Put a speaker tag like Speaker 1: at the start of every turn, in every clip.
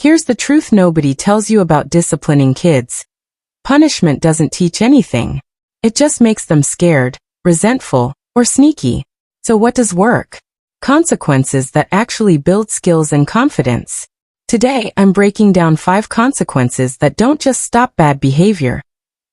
Speaker 1: Here's the truth nobody tells you about disciplining kids. Punishment doesn't teach anything. It just makes them scared, resentful, or sneaky. So what does work? Consequences that actually build skills and confidence. Today, I'm breaking down 5 consequences that don't just stop bad behavior.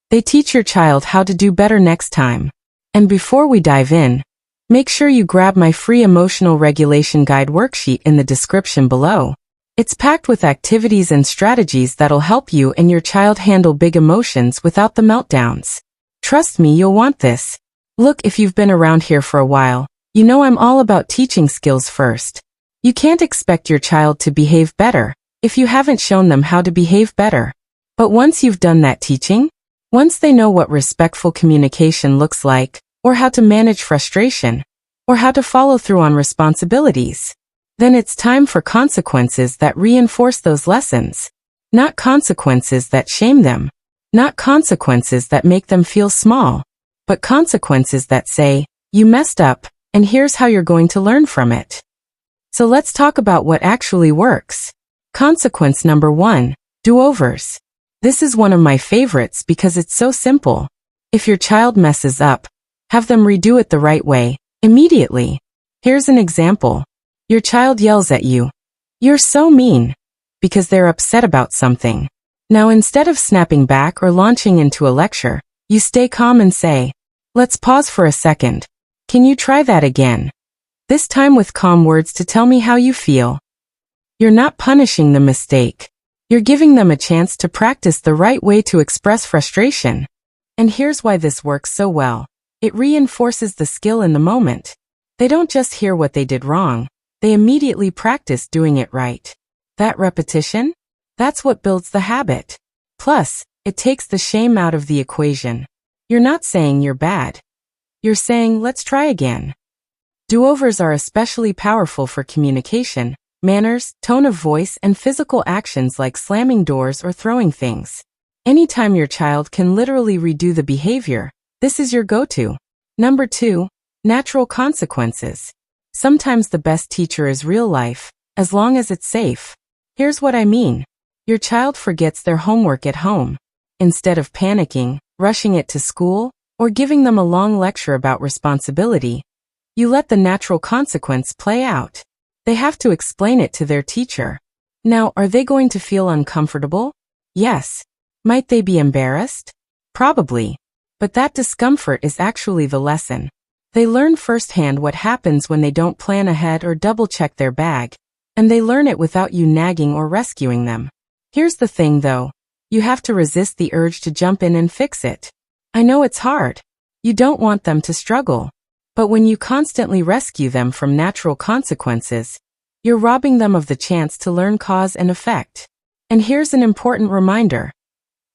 Speaker 1: They teach your child how to do better next time. And before we dive in, make sure you grab my free emotional regulation guide worksheet in the description below. It's packed with activities and strategies that'll help you and your child handle big emotions without the meltdowns. Trust me, you'll want this. Look, if you've been around here for a while, you know I'm all about teaching skills first. You can't expect your child to behave better if you haven't shown them how to behave better. But once you've done that teaching, once they know what respectful communication looks like, or how to manage frustration, or how to follow through on responsibilities, then it's time for consequences that reinforce those lessons. Not consequences that shame them. Not consequences that make them feel small. But consequences that say, you messed up, and here's how you're going to learn from it. So let's talk about what actually works. Consequence number 1, do-overs. This is one of my favorites because it's so simple. If your child messes up, have them redo it the right way, immediately. Here's an example. Your child yells at you. You're so mean. Because they're upset about something. Now instead of snapping back or launching into a lecture, you stay calm and say, let's pause for a second. Can you try that again? This time with calm words to tell me how you feel. You're not punishing the mistake. You're giving them a chance to practice the right way to express frustration. And here's why this works so well. It reinforces the skill in the moment. They don't just hear what they did wrong. They immediately practice doing it right. That repetition? That's what builds the habit. Plus, it takes the shame out of the equation. You're not saying you're bad. You're saying, let's try again. Do-overs are especially powerful for communication, manners, tone of voice, and physical actions like slamming doors or throwing things. Anytime your child can literally redo the behavior, this is your go-to. Number 2, natural consequences. Sometimes the best teacher is real life, as long as it's safe. Here's what I mean. Your child forgets their homework at home. Instead of panicking, rushing it to school, or giving them a long lecture about responsibility, you let the natural consequence play out. They have to explain it to their teacher. Now, are they going to feel uncomfortable? Yes. Might they be embarrassed? Probably. But that discomfort is actually the lesson. They learn firsthand what happens when they don't plan ahead or double-check their bag, and they learn it without you nagging or rescuing them. Here's the thing though, you have to resist the urge to jump in and fix it. I know it's hard. You don't want them to struggle. But when you constantly rescue them from natural consequences, you're robbing them of the chance to learn cause and effect. And here's an important reminder.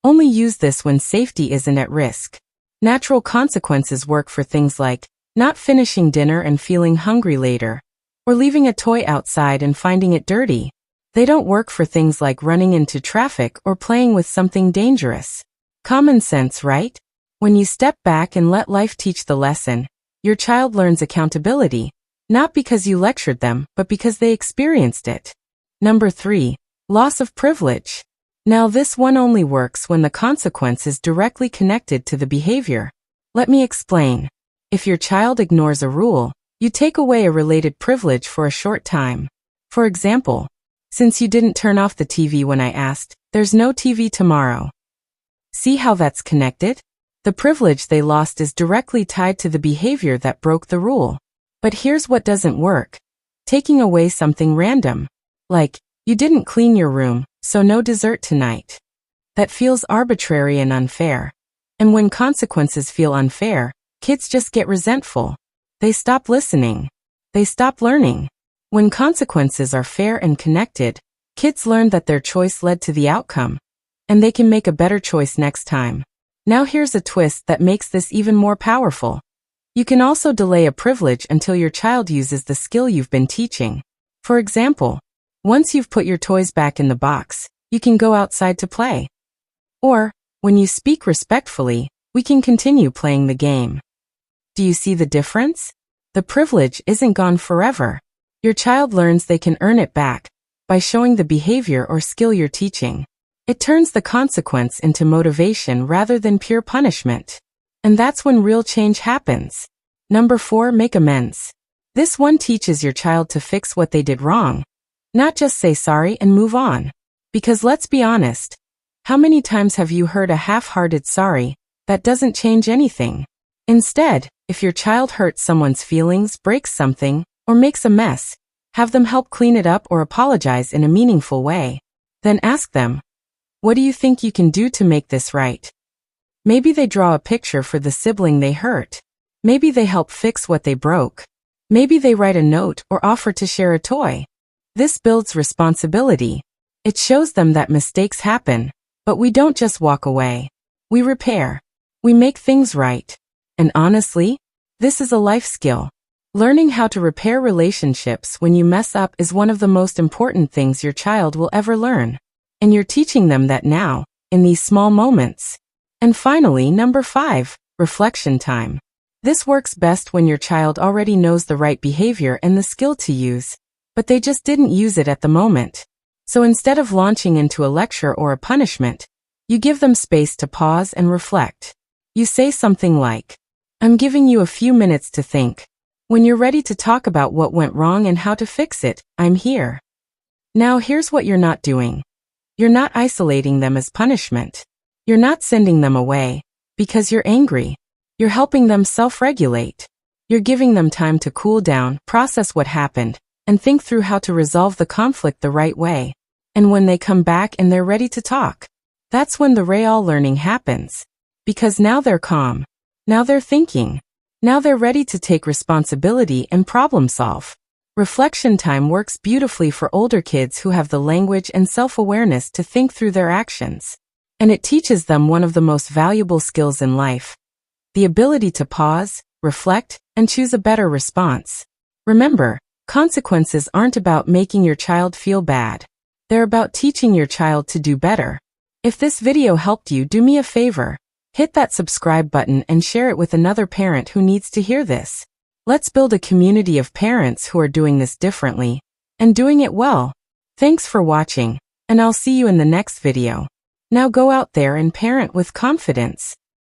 Speaker 1: Only use this when safety isn't at risk. Natural consequences work for things like not finishing dinner and feeling hungry later, or leaving a toy outside and finding it dirty. They don't work for things like running into traffic or playing with something dangerous. Common sense, right? When you step back and let life teach the lesson, your child learns accountability, not because you lectured them, but because they experienced it. Number 3, loss of privilege. Now this one only works when the consequence is directly connected to the behavior. Let me explain. If your child ignores a rule, you take away a related privilege for a short time. For example, since you didn't turn off the TV when I asked, there's no TV tomorrow. See how that's connected? The privilege they lost is directly tied to the behavior that broke the rule. But here's what doesn't work. Taking away something random. Like, you didn't clean your room, so no dessert tonight. That feels arbitrary and unfair. And when consequences feel unfair, kids just get resentful. They stop listening. They stop learning. When consequences are fair and connected, kids learn that their choice led to the outcome, and they can make a better choice next time. Now here's a twist that makes this even more powerful. You can also delay a privilege until your child uses the skill you've been teaching. For example, once you've put your toys back in the box, you can go outside to play. Or, when you speak respectfully, we can continue playing the game. Do you see the difference? The privilege isn't gone forever. Your child learns they can earn it back, by showing the behavior or skill you're teaching. It turns the consequence into motivation rather than pure punishment. And that's when real change happens. Number 4, make amends. This one teaches your child to fix what they did wrong, not just say sorry and move on. Because let's be honest, how many times have you heard a half-hearted sorry that doesn't change anything? Instead, if your child hurts someone's feelings, breaks something, or makes a mess, have them help clean it up or apologize in a meaningful way. Then ask them, what do you think you can do to make this right? Maybe they draw a picture for the sibling they hurt. Maybe they help fix what they broke. Maybe they write a note or offer to share a toy. This builds responsibility. It shows them that mistakes happen, but we don't just walk away. We repair. We make things right. And honestly, this is a life skill. Learning how to repair relationships when you mess up is one of the most important things your child will ever learn. And you're teaching them that now, in these small moments. And finally, number 5, reflection time. This works best when your child already knows the right behavior and the skill to use, but they just didn't use it at the moment. So instead of launching into a lecture or a punishment, you give them space to pause and reflect. You say something like, I'm giving you a few minutes to think. When you're ready to talk about what went wrong and how to fix it, I'm here. Now here's what you're not doing. You're not isolating them as punishment. You're not sending them away because you're angry. You're helping them self-regulate. You're giving them time to cool down, process what happened, and think through how to resolve the conflict the right way. And when they come back and they're ready to talk, that's when the real learning happens. Because now they're calm. Now they're thinking. Now they're ready to take responsibility and problem solve. Reflection time works beautifully for older kids who have the language and self-awareness to think through their actions. And it teaches them one of the most valuable skills in life. The ability to pause, reflect, and choose a better response. Remember, consequences aren't about making your child feel bad. They're about teaching your child to do better. If this video helped you, do me a favor. Hit that subscribe button and share it with another parent who needs to hear this. Let's build a community of parents who are doing this differently and doing it well. Thanks for watching, and I'll see you in the next video. Now go out there and parent with confidence.